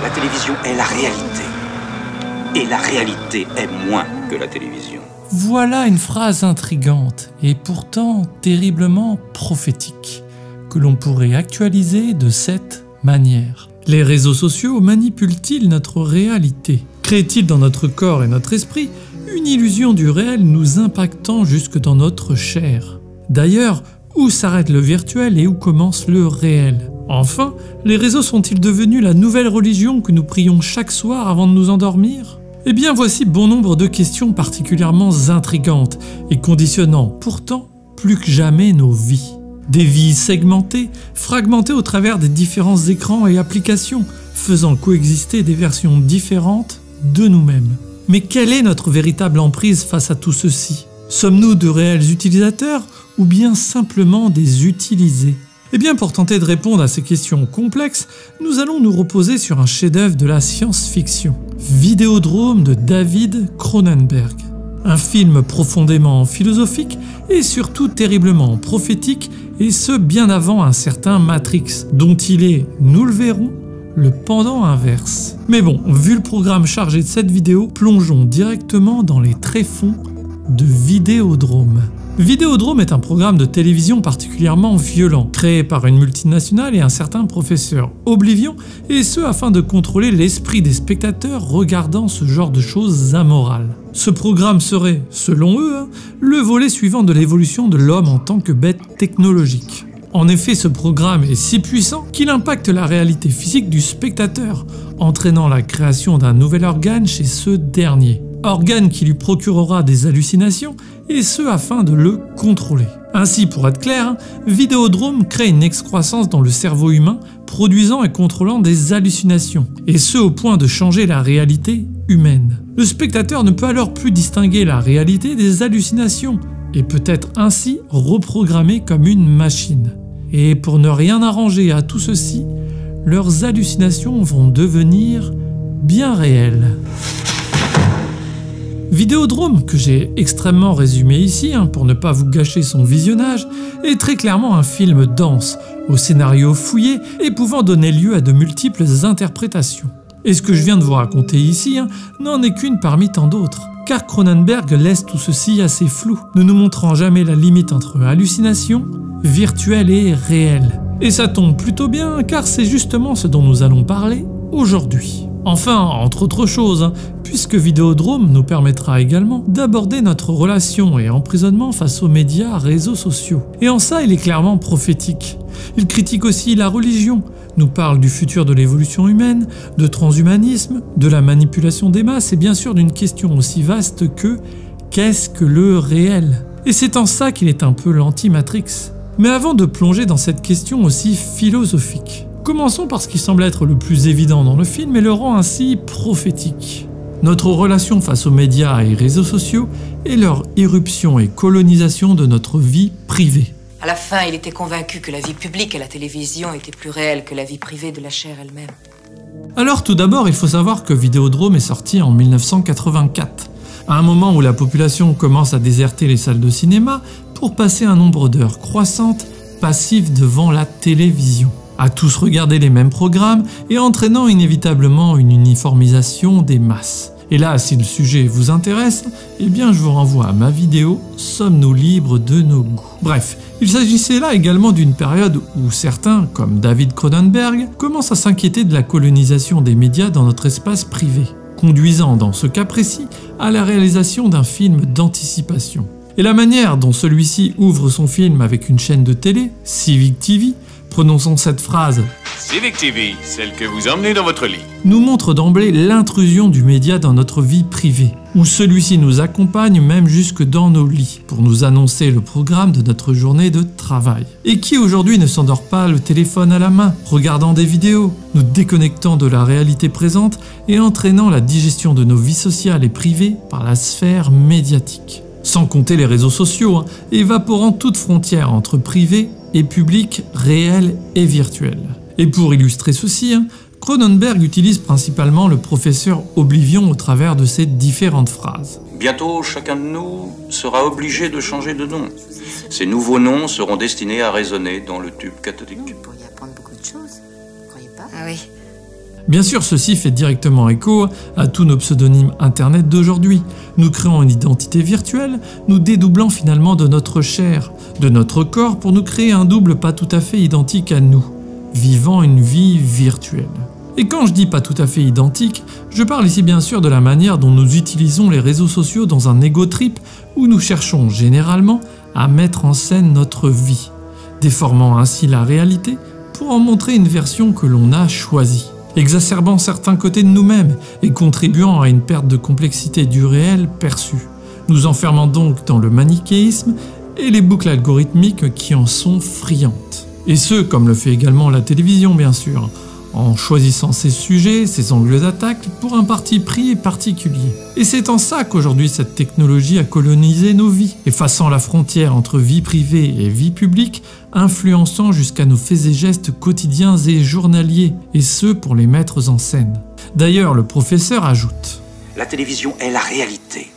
La télévision est la réalité. Et la réalité est moins que la télévision. Voilà une phrase intrigante et pourtant terriblement prophétique, que l'on pourrait actualiser de cette manière. Les réseaux sociaux manipulent-ils notre réalité? Créent-ils dans notre corps et notre esprit une illusion du réel nous impactant jusque dans notre chair? D'ailleurs, où s'arrête le virtuel et où commence le réel? Enfin, les réseaux sont-ils devenus la nouvelle religion que nous prions chaque soir avant de nous endormir? Eh bien voici bon nombre de questions particulièrement intrigantes et conditionnant pourtant plus que jamais nos vies. Des vies segmentées, fragmentées au travers des différents écrans et applications, faisant coexister des versions différentes de nous-mêmes. Mais quelle est notre véritable emprise face à tout ceci? Sommes-nous de réels utilisateurs ou bien simplement des utilisés? Eh bien pour tenter de répondre à ces questions complexes, nous allons nous reposer sur un chef-d'œuvre de la science-fiction, Vidéodrome de David Cronenberg. Un film profondément philosophique et surtout terriblement prophétique, et ce bien avant un certain Matrix, dont il est, nous le verrons, le pendant inverse. Mais bon, vu le programme chargé de cette vidéo, plongeons directement dans les tréfonds de Vidéodrome. Vidéodrome est un programme de télévision particulièrement violent, créé par une multinationale et un certain professeur Oblivion, et ce afin de contrôler l'esprit des spectateurs regardant ce genre de choses amorales. Ce programme serait, selon eux, le volet suivant de l'évolution de l'homme en tant que bête technologique. En effet, ce programme est si puissant qu'il impacte la réalité physique du spectateur, entraînant la création d'un nouvel organe chez ce dernier. Organe qui lui procurera des hallucinations, et ce afin de le contrôler. Ainsi, pour être clair, Vidéodrome crée une excroissance dans le cerveau humain, produisant et contrôlant des hallucinations, et ce au point de changer la réalité humaine. Le spectateur ne peut alors plus distinguer la réalité des hallucinations, et peut être ainsi reprogrammé comme une machine. Et pour ne rien arranger à tout ceci, leurs hallucinations vont devenir bien réelles. Vidéodrome, que j'ai extrêmement résumé ici pour ne pas vous gâcher son visionnage, est très clairement un film dense, au scénario fouillé et pouvant donner lieu à de multiples interprétations. Et ce que je viens de vous raconter ici n'en est qu'une parmi tant d'autres, car Cronenberg laisse tout ceci assez flou, ne nous montrant jamais la limite entre hallucination, virtuel et réel. Et ça tombe plutôt bien, car c'est justement ce dont nous allons parler aujourd'hui. Enfin, entre autres choses, puisque Vidéodrome nous permettra également d'aborder notre relation et emprisonnement face aux médias, réseaux sociaux. Et en ça, il est clairement prophétique. Il critique aussi la religion, nous parle du futur de l'évolution humaine, de transhumanisme, de la manipulation des masses et bien sûr d'une question aussi vaste que « qu'est-ce que le réel ?» Et c'est en ça qu'il est un peu l'anti-Matrix. Mais avant de plonger dans cette question aussi philosophique, commençons par ce qui semble être le plus évident dans le film et le rend ainsi prophétique. Notre relation face aux médias et réseaux sociaux et leur irruption et colonisation de notre vie privée. À la fin, il était convaincu que la vie publique et la télévision étaient plus réelles que la vie privée de la chair elle-même. Alors tout d'abord, il faut savoir que Vidéodrome est sorti en 1984, à un moment où la population commence à déserter les salles de cinéma pour passer un nombre d'heures croissantes passives devant la télévision, à tous regarder les mêmes programmes et entraînant inévitablement une uniformisation des masses. Et là, si le sujet vous intéresse, eh bien je vous renvoie à ma vidéo « Sommes-nous libres de nos goûts ?» Bref, il s'agissait là également d'une période où certains, comme David Cronenberg, commencent à s'inquiéter de la colonisation des médias dans notre espace privé, conduisant dans ce cas précis à la réalisation d'un film d'anticipation. Et la manière dont celui-ci ouvre son film avec une chaîne de télé, Civic TV, prononçons cette phrase « Civic TV, celle que vous emmenez dans votre lit », nous montre d'emblée l'intrusion du média dans notre vie privée, où celui-ci nous accompagne même jusque dans nos lits, pour nous annoncer le programme de notre journée de travail. Et qui aujourd'hui ne s'endort pas le téléphone à la main, regardant des vidéos, nous déconnectant de la réalité présente et entraînant la digestion de nos vies sociales et privées par la sphère médiatique. Sans compter les réseaux sociaux, évaporant toute frontière entre privé et public, réel et virtuel. Et pour illustrer ceci, Cronenberg utilise principalement le professeur Oblivion au travers de ses différentes phrases. Bientôt, chacun de nous sera obligé de changer de nom. Ces nouveaux noms seront destinés à résonner dans le tube cathodique. Vous pourriez apprendre beaucoup de choses, vous croyez pas? Ah oui. Bien sûr, ceci fait directement écho à tous nos pseudonymes internet d'aujourd'hui. Nous créons une identité virtuelle, nous dédoublant finalement de notre chair, de notre corps pour nous créer un double pas tout à fait identique à nous, vivant une vie virtuelle. Et quand je dis pas tout à fait identique, je parle ici bien sûr de la manière dont nous utilisons les réseaux sociaux dans un ego trip où nous cherchons généralement à mettre en scène notre vie, déformant ainsi la réalité pour en montrer une version que l'on a choisie, exacerbant certains côtés de nous-mêmes et contribuant à une perte de complexité du réel perçu, nous enfermant donc dans le manichéisme et les boucles algorithmiques qui en sont friandes. Et ce, comme le fait également la télévision bien sûr, en choisissant ses sujets, ses angles d'attaque pour un parti pris particulier. Et c'est en ça qu'aujourd'hui cette technologie a colonisé nos vies, effaçant la frontière entre vie privée et vie publique, influençant jusqu'à nos faits et gestes quotidiens et journaliers, et ce pour les mettre en scène. D'ailleurs, le professeur ajoute « La télévision est la réalité.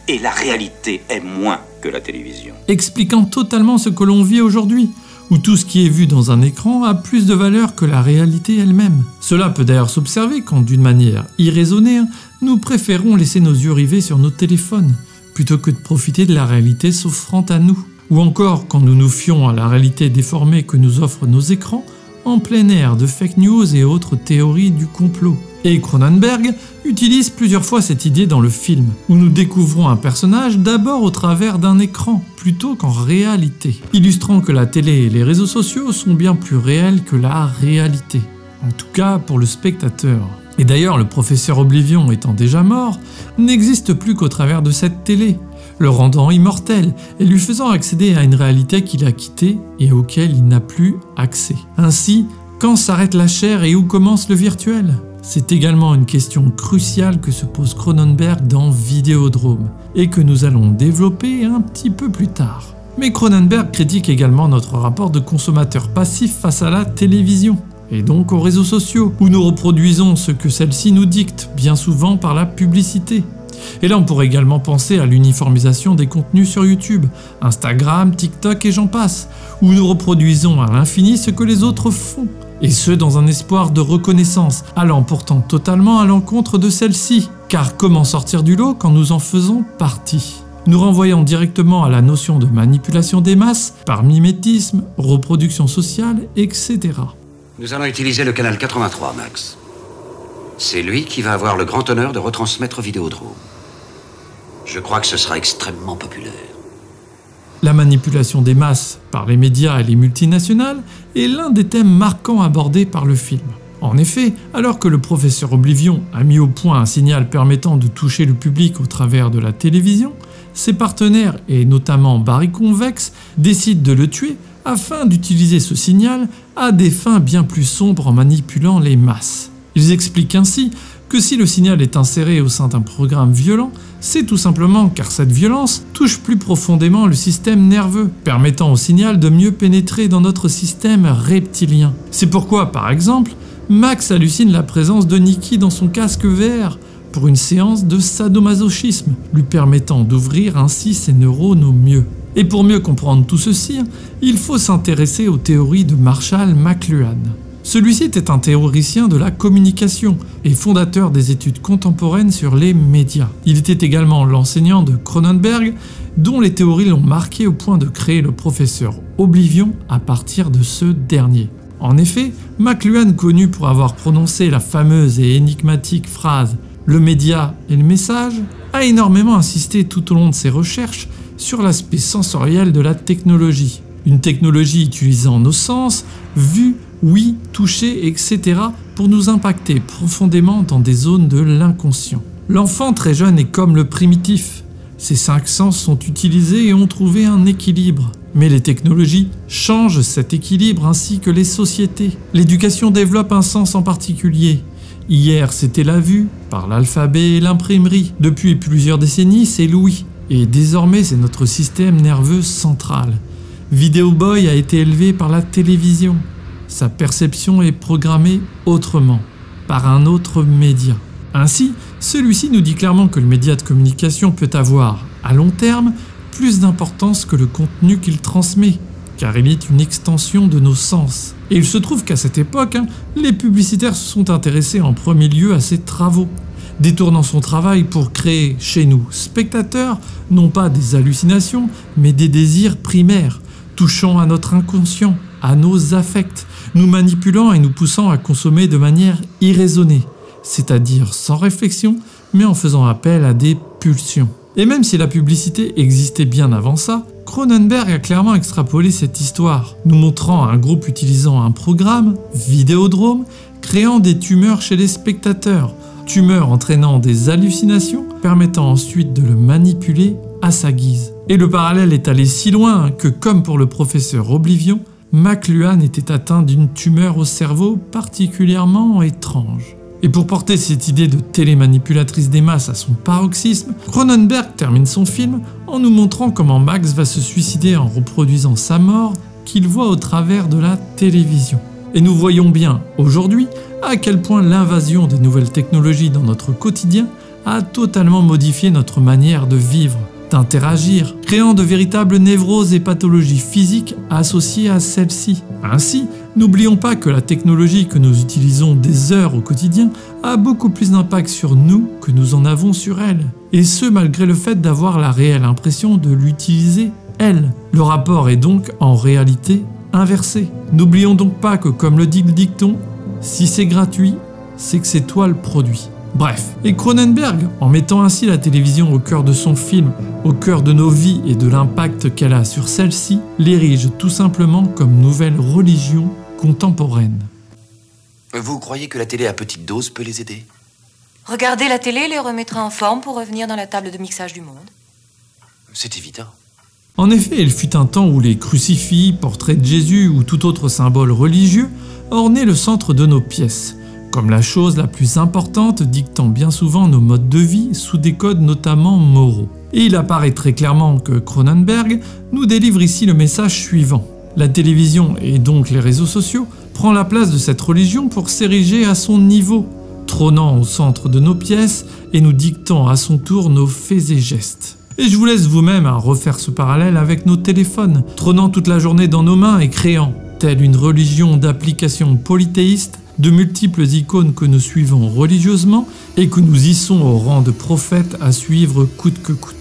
Et la réalité est moins que la télévision. » expliquant totalement ce que l'on vit aujourd'hui, où tout ce qui est vu dans un écran a plus de valeur que la réalité elle-même. Cela peut d'ailleurs s'observer quand, d'une manière irraisonnée, nous préférons laisser nos yeux rivés sur nos téléphones, plutôt que de profiter de la réalité s'offrant à nous. Ou encore quand nous nous fions à la réalité déformée que nous offrent nos écrans, en plein air de fake news et autres théories du complot. Et Cronenberg utilise plusieurs fois cette idée dans le film, où nous découvrons un personnage d'abord au travers d'un écran, plutôt qu'en réalité, illustrant que la télé et les réseaux sociaux sont bien plus réels que la réalité, en tout cas pour le spectateur. Et d'ailleurs, le professeur Oblivion étant déjà mort, n'existe plus qu'au travers de cette télé, le rendant immortel et lui faisant accéder à une réalité qu'il a quittée et auquel il n'a plus accès. Ainsi, quand s'arrête la chair et où commence le virtuel ? C'est également une question cruciale que se pose Cronenberg dans Vidéodrome et que nous allons développer un petit peu plus tard. Mais Cronenberg critique également notre rapport de consommateur passif face à la télévision et donc aux réseaux sociaux où nous reproduisons ce que celle-ci nous dicte, bien souvent par la publicité. Et là on pourrait également penser à l'uniformisation des contenus sur YouTube, Instagram, TikTok et j'en passe, où nous reproduisons à l'infini ce que les autres font, et ce dans un espoir de reconnaissance, allant pourtant totalement à l'encontre de celle-ci. Car comment sortir du lot quand nous en faisons partie ? Nous renvoyons directement à la notion de manipulation des masses, par mimétisme, reproduction sociale, etc. Nous allons utiliser le canal 83, Max. C'est lui qui va avoir le grand honneur de retransmettre Vidéodrome. Je crois que ce sera extrêmement populaire. La manipulation des masses par les médias et les multinationales est l'un des thèmes marquants abordés par le film. En effet, alors que le professeur Oblivion a mis au point un signal permettant de toucher le public au travers de la télévision, ses partenaires, et notamment Barry Convex, décident de le tuer afin d'utiliser ce signal à des fins bien plus sombres en manipulant les masses. Ils expliquent ainsi que si le signal est inséré au sein d'un programme violent, c'est tout simplement car cette violence touche plus profondément le système nerveux, permettant au signal de mieux pénétrer dans notre système reptilien. C'est pourquoi, par exemple, Max hallucine la présence de Nikki dans son casque VR pour une séance de sadomasochisme, lui permettant d'ouvrir ainsi ses neurones au mieux. Et pour mieux comprendre tout ceci, il faut s'intéresser aux théories de Marshall McLuhan. Celui-ci était un théoricien de la communication et fondateur des études contemporaines sur les médias. Il était également l'enseignant de Cronenberg, dont les théories l'ont marqué au point de créer le professeur Oblivion à partir de ce dernier. En effet, McLuhan, connu pour avoir prononcé la fameuse et énigmatique phrase « le média et le message », a énormément insisté tout au long de ses recherches sur l'aspect sensoriel de la technologie. Une technologie utilisant nos sens, vue, oui, toucher, etc. pour nous impacter profondément dans des zones de l'inconscient. L'enfant très jeune est comme le primitif. Ses 5 sens sont utilisés et ont trouvé un équilibre. Mais les technologies changent cet équilibre ainsi que les sociétés. L'éducation développe un sens en particulier. Hier, c'était la vue, par l'alphabet et l'imprimerie. Depuis plusieurs décennies, c'est l'ouïe. Et désormais, c'est notre système nerveux central. Video Boy a été élevé par la télévision. Sa perception est programmée autrement, par un autre média. Ainsi, Celui-ci nous dit clairement que le média de communication peut avoir, à long terme, plus d'importance que le contenu qu'il transmet, car il est une extension de nos sens. Et il se trouve qu'à cette époque, les publicitaires se sont intéressés en premier lieu à ces travaux, détournant son travail pour créer chez nous, spectateurs, non pas des hallucinations, mais des désirs primaires, touchant à notre inconscient, à nos affects, nous manipulant et nous poussant à consommer de manière irraisonnée, c'est-à-dire sans réflexion, mais en faisant appel à des pulsions. Et même si la publicité existait bien avant ça, Cronenberg a clairement extrapolé cette histoire, nous montrant un groupe utilisant un programme, Vidéodrome, créant des tumeurs chez les spectateurs, tumeurs entraînant des hallucinations, permettant ensuite de le manipuler à sa guise. Et le parallèle est allé si loin que, comme pour le professeur Oblivion, McLuhan était atteint d'une tumeur au cerveau particulièrement étrange. Et pour porter cette idée de télémanipulatrice des masses à son paroxysme, Cronenberg termine son film en nous montrant comment Max va se suicider en reproduisant sa mort qu'il voit au travers de la télévision. Et nous voyons bien, aujourd'hui, à quel point l'invasion des nouvelles technologies dans notre quotidien a totalement modifié notre manière de vivre, d'interagir, créant de véritables névroses et pathologies physiques associées à celles-ci. Ainsi, n'oublions pas que la technologie que nous utilisons des heures au quotidien a beaucoup plus d'impact sur nous que nous en avons sur elle. Et ce, malgré le fait d'avoir la réelle impression de l'utiliser, elle. Le rapport est donc en réalité inversé. N'oublions donc pas que, comme le dit le dicton, si c'est gratuit, c'est que c'est toi le produit. Bref, et Cronenberg, en mettant ainsi la télévision au cœur de son film, au cœur de nos vies et de l'impact qu'elle a sur celle-ci, l'érige tout simplement comme nouvelle religion contemporaine. Vous croyez que la télé à petite dose peut les aider? Regarder la télé les remettra en forme pour revenir dans la table de mixage du monde. C'est évident. En effet, il fut un temps où les crucifix, portraits de Jésus ou tout autre symbole religieux ornaient le centre de nos pièces, comme la chose la plus importante dictant bien souvent nos modes de vie sous des codes notamment moraux. Et il apparaît très clairement que Cronenberg nous délivre ici le message suivant. La télévision, et donc les réseaux sociaux, prend la place de cette religion pour s'ériger à son niveau, trônant au centre de nos pièces et nous dictant à son tour nos faits et gestes. Et je vous laisse vous-même à refaire ce parallèle avec nos téléphones, trônant toute la journée dans nos mains et créant, telle une religion d'applications polythéistes, de multiples icônes que nous suivons religieusement et que nous hissons au rang de prophètes à suivre coûte que coûte.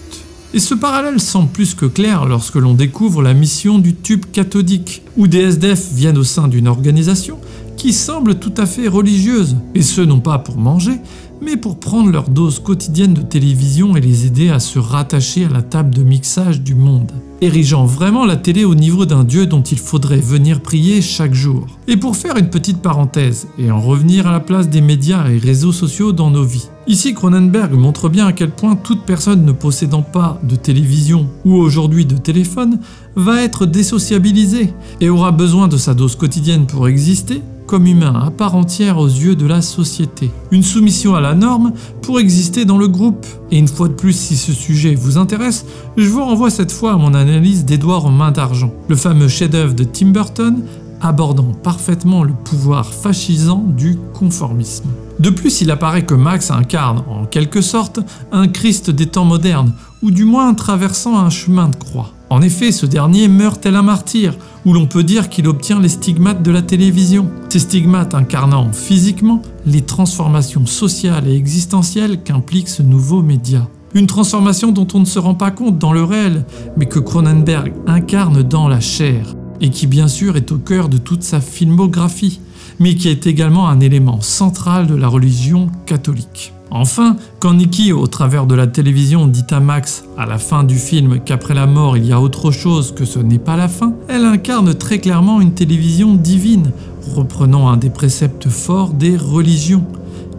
Et ce parallèle semble plus que clair lorsque l'on découvre la mission du tube cathodique, où des SDF viennent au sein d'une organisation qui semble tout à fait religieuse, et ce non pas pour manger, mais pour prendre leur dose quotidienne de télévision et les aider à se rattacher à la table de mixage du monde, érigeant vraiment la télé au niveau d'un dieu dont il faudrait venir prier chaque jour. Et pour faire une petite parenthèse, et en revenir à la place des médias et réseaux sociaux dans nos vies, ici Cronenberg montre bien à quel point toute personne ne possédant pas de télévision ou aujourd'hui de téléphone va être désociabilisée et aura besoin de sa dose quotidienne pour exister, comme humain à part entière aux yeux de la société. Une soumission à la norme pour exister dans le groupe. Et une fois de plus, si ce sujet vous intéresse, je vous renvoie cette fois à mon analyse d'Édouard aux mains d'argent, le fameux chef-d'œuvre de Tim Burton, abordant parfaitement le pouvoir fascisant du conformisme. De plus, il apparaît que Max incarne, en quelque sorte, un Christ des temps modernes, ou du moins traversant un chemin de croix. En effet, ce dernier meurt tel un martyr, où l'on peut dire qu'il obtient les stigmates de la télévision. Ces stigmates incarnant physiquement les transformations sociales et existentielles qu'implique ce nouveau média. Une transformation dont on ne se rend pas compte dans le réel, mais que Cronenberg incarne dans la chair, et qui bien sûr est au cœur de toute sa filmographie, mais qui est également un élément central de la religion catholique. Enfin, quand Nikki, au travers de la télévision, dit à Max, à la fin du film, qu'après la mort il y a autre chose, que ce n'est pas la fin, elle incarne très clairement une télévision divine, reprenant un des préceptes forts des religions,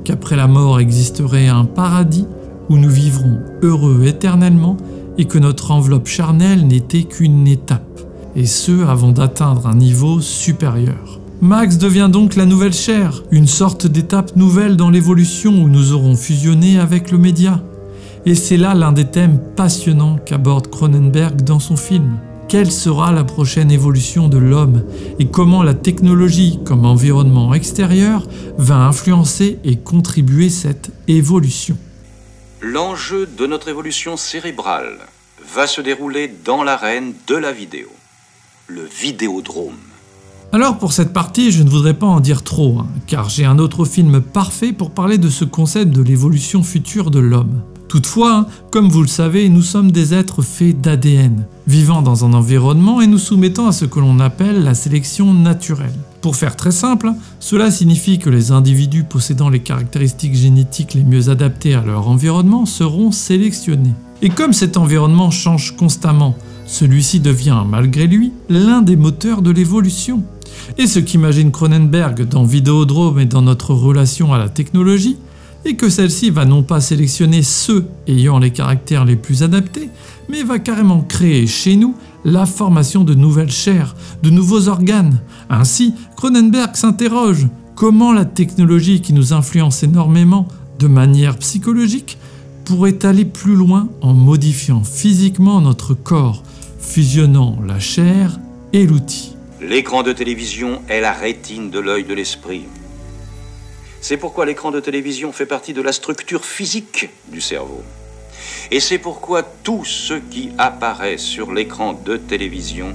qu'après la mort existerait un paradis où nous vivrons heureux éternellement et que notre enveloppe charnelle n'était qu'une étape, et ce avant d'atteindre un niveau supérieur. Max devient donc la nouvelle chair, une sorte d'étape nouvelle dans l'évolution où nous aurons fusionné avec le média. Et c'est là l'un des thèmes passionnants qu'aborde Cronenberg dans son film. Quelle sera la prochaine évolution de l'homme et comment la technologie comme environnement extérieur va influencer et contribuer cette évolution. L'enjeu de notre évolution cérébrale va se dérouler dans l'arène de la vidéo, le vidéodrome. Alors pour cette partie, je ne voudrais pas en dire trop, car j'ai un autre film parfait pour parler de ce concept de l'évolution future de l'homme. Toutefois, comme vous le savez, nous sommes des êtres faits d'ADN, vivant dans un environnement et nous soumettant à ce que l'on appelle la sélection naturelle. Pour faire très simple, cela signifie que les individus possédant les caractéristiques génétiques les mieux adaptées à leur environnement seront sélectionnés. Et comme cet environnement change constamment, celui-ci devient, malgré lui, l'un des moteurs de l'évolution. Et ce qu'imagine Cronenberg dans Vidéodrome et dans notre relation à la technologie, est que celle-ci va non pas sélectionner ceux ayant les caractères les plus adaptés, mais va carrément créer chez nous la formation de nouvelles chairs, de nouveaux organes. Ainsi, Cronenberg s'interroge comment la technologie qui nous influence énormément de manière psychologique pourrait aller plus loin en modifiant physiquement notre corps, fusionnant la chair et l'outil. L'écran de télévision est la rétine de l'œil de l'esprit. C'est pourquoi l'écran de télévision fait partie de la structure physique du cerveau. Et c'est pourquoi tout ce qui apparaît sur l'écran de télévision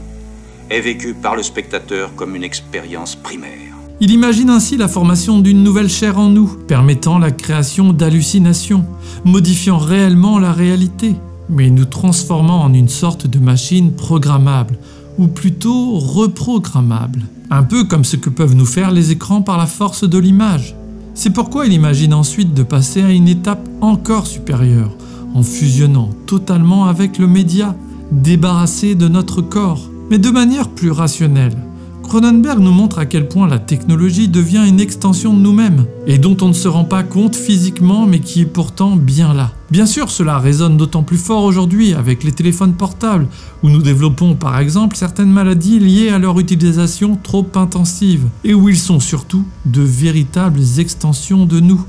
est vécu par le spectateur comme une expérience primaire. Il imagine ainsi la formation d'une nouvelle chair en nous, permettant la création d'hallucinations, modifiant réellement la réalité, mais nous transformant en une sorte de machine programmable, ou plutôt reprogrammable. Un peu comme ce que peuvent nous faire les écrans par la force de l'image. C'est pourquoi il imagine ensuite de passer à une étape encore supérieure, en fusionnant totalement avec le média, débarrassé de notre corps, mais de manière plus rationnelle. Cronenberg nous montre à quel point la technologie devient une extension de nous-mêmes, et dont on ne se rend pas compte physiquement, mais qui est pourtant bien là. Bien sûr, cela résonne d'autant plus fort aujourd'hui avec les téléphones portables, où nous développons par exemple certaines maladies liées à leur utilisation trop intensive, et où ils sont surtout de véritables extensions de nous,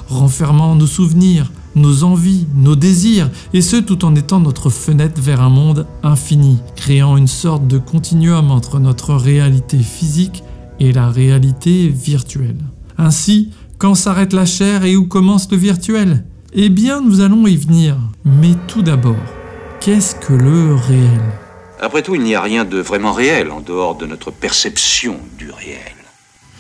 renfermant nos souvenirs, nos envies, nos désirs, et ce tout en étant notre fenêtre vers un monde infini, créant une sorte de continuum entre notre réalité physique et la réalité virtuelle. Ainsi, quand s'arrête la chair et où commence le virtuel ? Eh bien, nous allons y venir. Mais tout d'abord, qu'est-ce que le réel ? Après tout, il n'y a rien de vraiment réel en dehors de notre perception du réel.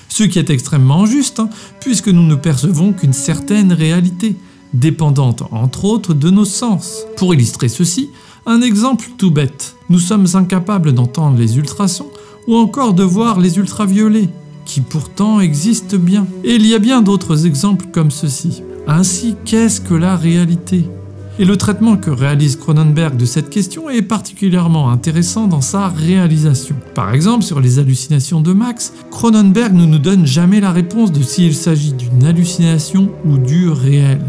Ce qui est extrêmement juste, puisque nous ne percevons qu'une certaine réalité, dépendante entre autres de nos sens. Pour illustrer ceci, un exemple tout bête. Nous sommes incapables d'entendre les ultrasons ou encore de voir les ultraviolets, qui pourtant existent bien. Et il y a bien d'autres exemples comme ceci. Ainsi, qu'est-ce que la réalité ? Et le traitement que réalise Cronenberg de cette question est particulièrement intéressant dans sa réalisation. Par exemple, sur les hallucinations de Max, Cronenberg ne nous donne jamais la réponse de s'il s'agit d'une hallucination ou du réel,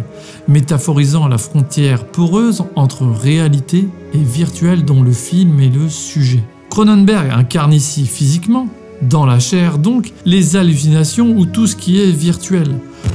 métaphorisant la frontière poreuse entre réalité et virtuel dont le film est le sujet. Cronenberg incarne ici physiquement, dans la chair donc, les hallucinations ou tout ce qui est virtuel,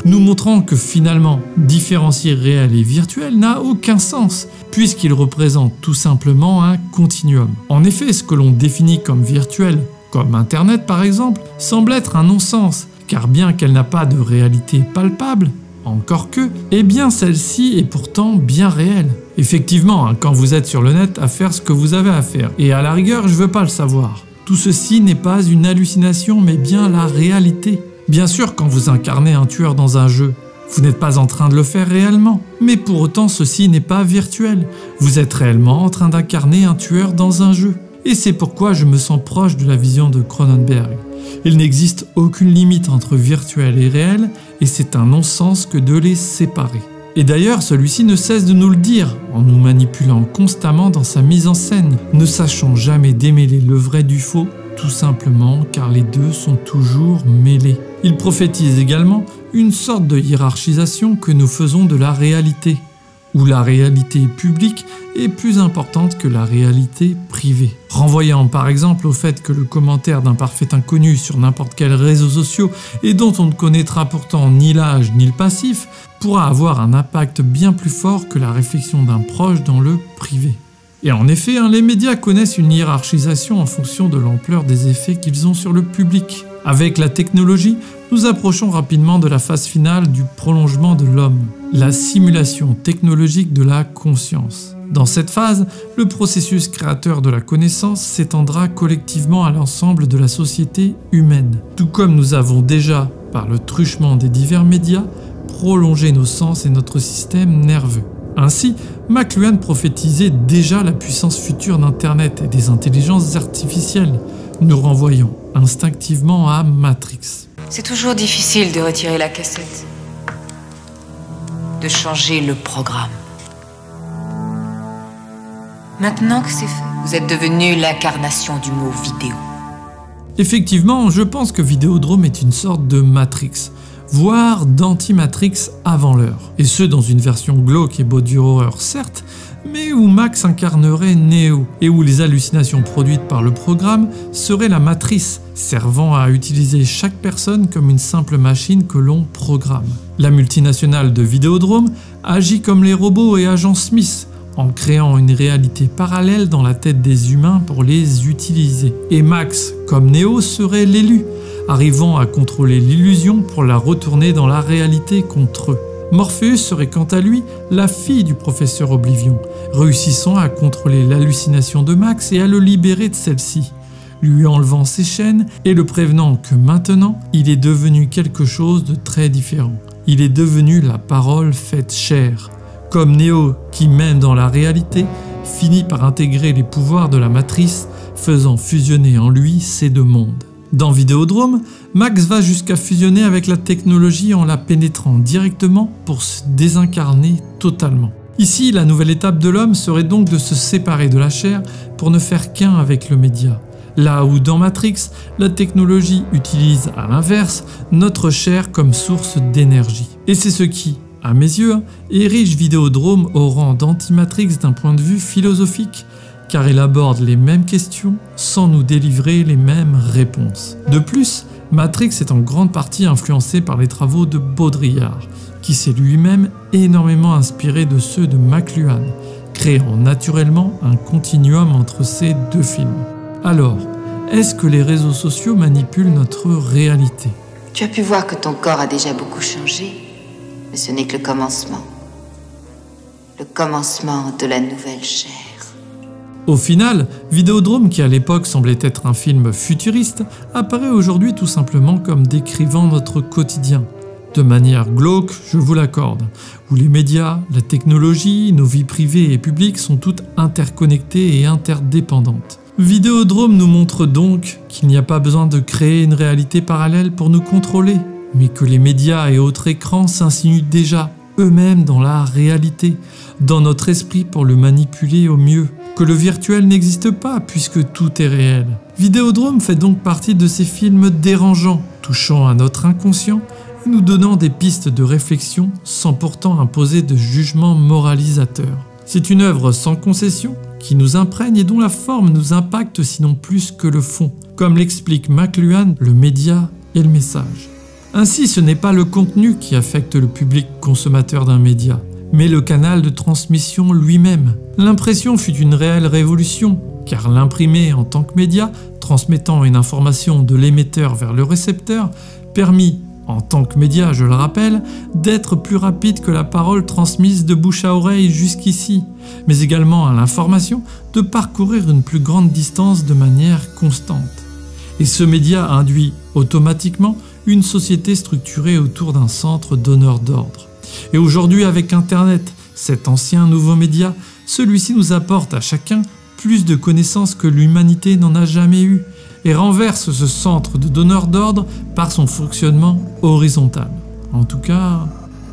nous montrant que finalement, différencier réel et virtuel n'a aucun sens, puisqu'il représente tout simplement un continuum. En effet, ce que l'on définit comme virtuel, comme Internet par exemple, semble être un non-sens, car bien qu'elle n'a pas de réalité palpable, encore que, eh bien celle-ci est pourtant bien réelle. Effectivement, quand vous êtes sur le net à faire ce que vous avez à faire, et à la rigueur, je veux pas le savoir. Tout ceci n'est pas une hallucination, mais bien la réalité. Bien sûr, quand vous incarnez un tueur dans un jeu, vous n'êtes pas en train de le faire réellement. Mais pour autant, ceci n'est pas virtuel. Vous êtes réellement en train d'incarner un tueur dans un jeu. Et c'est pourquoi je me sens proche de la vision de Cronenberg. Il n'existe aucune limite entre virtuel et réel, et c'est un non-sens que de les séparer. Et d'ailleurs, celui-ci ne cesse de nous le dire, en nous manipulant constamment dans sa mise en scène, ne sachant jamais démêler le vrai du faux, tout simplement car les deux sont toujours mêlés. Il prophétise également une sorte de hiérarchisation que nous faisons de la réalité, où la réalité publique est plus importante que la réalité privée. Renvoyant par exemple au fait que le commentaire d'un parfait inconnu sur n'importe quel réseau social et dont on ne connaîtra pourtant ni l'âge ni le passif, pourra avoir un impact bien plus fort que la réflexion d'un proche dans le privé. Et en effet, les médias connaissent une hiérarchisation en fonction de l'ampleur des effets qu'ils ont sur le public. Avec la technologie, nous approchons rapidement de la phase finale du prolongement de l'homme, la simulation technologique de la conscience. Dans cette phase, le processus créateur de la connaissance s'étendra collectivement à l'ensemble de la société humaine, tout comme nous avons déjà, par le truchement des divers médias, prolongé nos sens et notre système nerveux. Ainsi, McLuhan prophétisait déjà la puissance future d'Internet et des intelligences artificielles, nous renvoyant instinctivement à Matrix. C'est toujours difficile de retirer la cassette, de changer le programme. Maintenant que c'est fait, vous êtes devenu l'incarnation du mot vidéo. Effectivement, je pense que Vidéodrome est une sorte de Matrix, voire d'anti-Matrix avant l'heure. Et ce, dans une version glauque et body horror, certes, mais où Max incarnerait Neo, et où les hallucinations produites par le programme seraient la matrice, servant à utiliser chaque personne comme une simple machine que l'on programme. La multinationale de Vidéodrome agit comme les robots et agents Smith, en créant une réalité parallèle dans la tête des humains pour les utiliser. Et Max, comme Neo, serait l'élu, arrivant à contrôler l'illusion pour la retourner dans la réalité contre eux. Morpheus serait quant à lui la fille du professeur Oblivion, réussissant à contrôler l'hallucination de Max et à le libérer de celle-ci, lui enlevant ses chaînes et le prévenant que maintenant, il est devenu quelque chose de très différent. Il est devenu la parole faite chair, comme Neo qui, même dans la réalité, finit par intégrer les pouvoirs de la matrice, faisant fusionner en lui ces deux mondes. Dans Vidéodrome, Max va jusqu'à fusionner avec la technologie en la pénétrant directement pour se désincarner totalement. Ici, la nouvelle étape de l'homme serait donc de se séparer de la chair pour ne faire qu'un avec le média. Là où dans Matrix, la technologie utilise à l'inverse notre chair comme source d'énergie. Et c'est ce qui, à mes yeux, érige Vidéodrome au rang d'anti-Matrix d'un point de vue philosophique, car il aborde les mêmes questions sans nous délivrer les mêmes réponses. De plus, Matrix est en grande partie influencé par les travaux de Baudrillard, qui s'est lui-même énormément inspiré de ceux de McLuhan, créant naturellement un continuum entre ces deux films. Alors, est-ce que les réseaux sociaux manipulent notre réalité ? Tu as pu voir que ton corps a déjà beaucoup changé, mais ce n'est que le commencement. Le commencement de la nouvelle chair. Au final, Vidéodrome, qui à l'époque semblait être un film futuriste, apparaît aujourd'hui tout simplement comme décrivant notre quotidien. De manière glauque, je vous l'accorde, où les médias, la technologie, nos vies privées et publiques sont toutes interconnectées et interdépendantes. Vidéodrome nous montre donc qu'il n'y a pas besoin de créer une réalité parallèle pour nous contrôler, mais que les médias et autres écrans s'insinuent déjà eux-mêmes dans la réalité, dans notre esprit pour le manipuler au mieux. Que le virtuel n'existe pas puisque tout est réel. Vidéodrome fait donc partie de ces films dérangeants, touchant à notre inconscient et nous donnant des pistes de réflexion sans pourtant imposer de jugement moralisateur. C'est une œuvre sans concession qui nous imprègne et dont la forme nous impacte sinon plus que le fond, comme l'explique McLuhan, le média et le message. Ainsi, ce n'est pas le contenu qui affecte le public consommateur d'un média, mais le canal de transmission lui-même. L'impression fut une réelle révolution, car l'imprimé en tant que média, transmettant une information de l'émetteur vers le récepteur, permit, en tant que média, je le rappelle, d'être plus rapide que la parole transmise de bouche à oreille jusqu'ici, mais également à l'information de parcourir une plus grande distance de manière constante. Et ce média induit automatiquement une société structurée autour d'un centre donneur d'ordre. Et aujourd'hui, avec Internet, cet ancien nouveau média, celui-ci nous apporte à chacun plus de connaissances que l'humanité n'en a jamais eu et renverse ce centre de donneur d'ordre par son fonctionnement horizontal. En tout cas,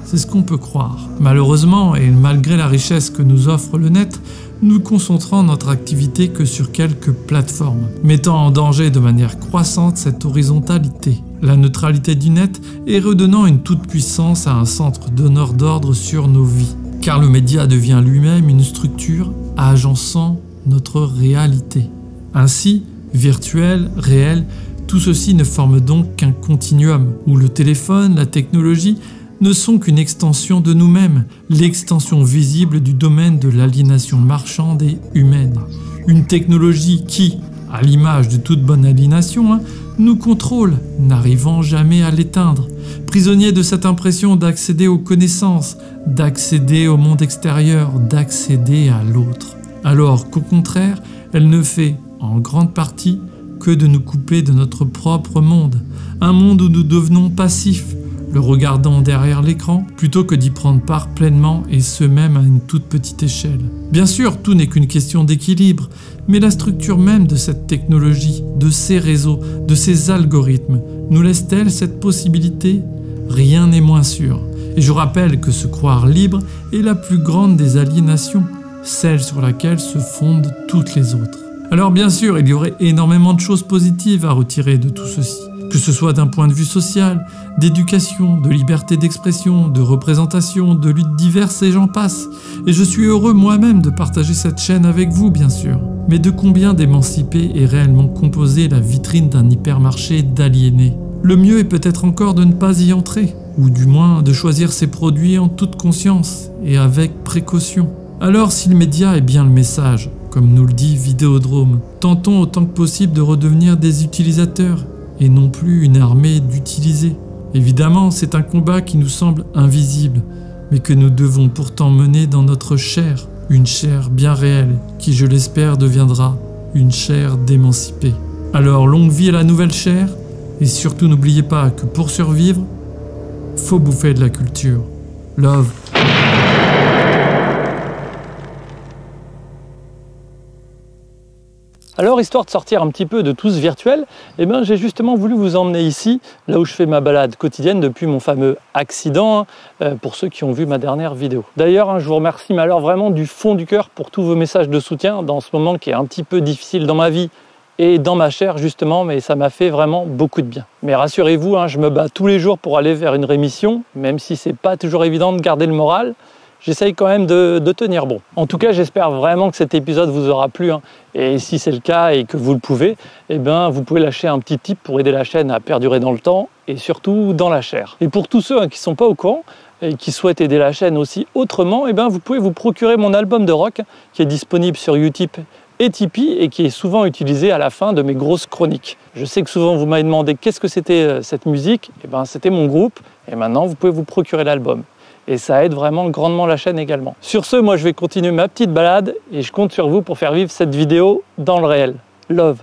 c'est ce qu'on peut croire. Malheureusement, et malgré la richesse que nous offre le net, nous concentrons notre activité que sur quelques plateformes, mettant en danger de manière croissante cette horizontalité, la neutralité du net et redonnant une toute-puissance à un centre donneur d'ordre sur nos vies. Car le média devient lui-même une structure agençant notre réalité. Ainsi, virtuel, réel, tout ceci ne forme donc qu'un continuum où le téléphone, la technologie, ne sont qu'une extension de nous-mêmes, l'extension visible du domaine de l'aliénation marchande et humaine. Une technologie qui, à l'image de toute bonne aliénation, nous contrôle, n'arrivant jamais à l'éteindre. Prisonniers de cette impression d'accéder aux connaissances, d'accéder au monde extérieur, d'accéder à l'autre. Alors qu'au contraire, elle ne fait, en grande partie, que de nous couper de notre propre monde. Un monde où nous devenons passifs, le regardant derrière l'écran, plutôt que d'y prendre part pleinement et ce même à une toute petite échelle. Bien sûr, tout n'est qu'une question d'équilibre, mais la structure même de cette technologie, de ces réseaux, de ces algorithmes, nous laisse-t-elle cette possibilité ? Rien n'est moins sûr. Et je rappelle que se croire libre est la plus grande des aliénations, celle sur laquelle se fondent toutes les autres. Alors bien sûr, il y aurait énormément de choses positives à retirer de tout ceci, que ce soit d'un point de vue social, d'éducation, de liberté d'expression, de représentation, de luttes diverses et j'en passe. Et je suis heureux moi-même de partager cette chaîne avec vous, bien sûr. Mais de combien d'émancipés est réellement composée la vitrine d'un hypermarché d'aliénés ? Le mieux est peut-être encore de ne pas y entrer, ou du moins de choisir ses produits en toute conscience et avec précaution. Alors si le média est bien le message, comme nous le dit Vidéodrome, tentons autant que possible de redevenir des utilisateurs et non plus une armée d'utilisés. Évidemment, c'est un combat qui nous semble invisible, mais que nous devons pourtant mener dans notre chair, une chair bien réelle, qui je l'espère deviendra une chair d'émancipés. Alors longue vie à la nouvelle chair, et surtout n'oubliez pas que pour survivre, faut bouffer de la culture. Love. Alors, histoire de sortir un petit peu de tout ce virtuel, j'ai justement voulu vous emmener ici, là où je fais ma balade quotidienne depuis mon fameux accident, pour ceux qui ont vu ma dernière vidéo. D'ailleurs, je vous remercie mais alors vraiment du fond du cœur pour tous vos messages de soutien dans ce moment qui est un petit peu difficile dans ma vie et dans ma chair justement, mais ça m'a fait vraiment beaucoup de bien. Mais rassurez-vous, je me bats tous les jours pour aller vers une rémission, même si c'est pas toujours évident de garder le moral. J'essaye quand même de tenir bon. En tout cas, j'espère vraiment que cet épisode vous aura plu. Et si c'est le cas et que vous le pouvez, vous pouvez lâcher un petit tip pour aider la chaîne à perdurer dans le temps et surtout dans la chair. Et pour tous ceux qui ne sont pas au courant et qui souhaitent aider la chaîne aussi autrement, vous pouvez vous procurer mon album de rock qui est disponible sur Utip et Tipeee et qui est souvent utilisé à la fin de mes grosses chroniques. Je sais que souvent vous m'avez demandé qu'est-ce que c'était cette musique. C'était mon groupe et maintenant vous pouvez vous procurer l'album. Et ça aide vraiment grandement la chaîne également. Sur ce, moi je vais continuer ma petite balade et je compte sur vous pour faire vivre cette vidéo dans le réel. Love.